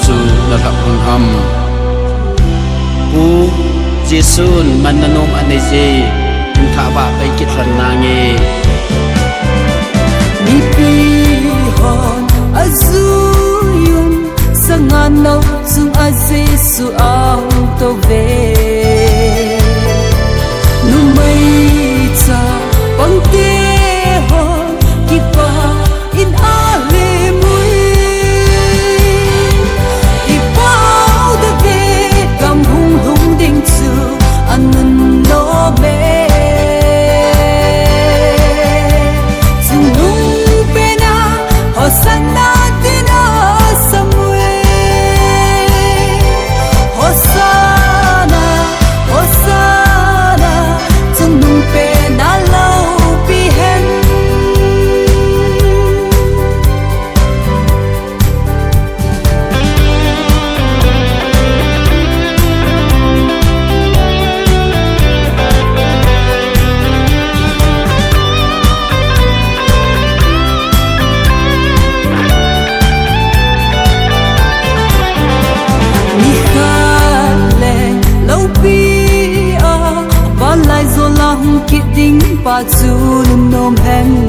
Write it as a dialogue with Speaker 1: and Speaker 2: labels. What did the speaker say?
Speaker 1: chu na thap hun ham u Jesun mananong aneze tha ba pai kit ran na nge
Speaker 2: mi pi hon azuyun sangano sung azesu ang to ve nu mai cha pangte hon kipa in ale mui ipao de ve gam hung hung ding chu anun no be Hosanna tina samwe Hosanna Hosanna tung nung pe na lau pi hen Lai zo lang ki ding pa chu nom hen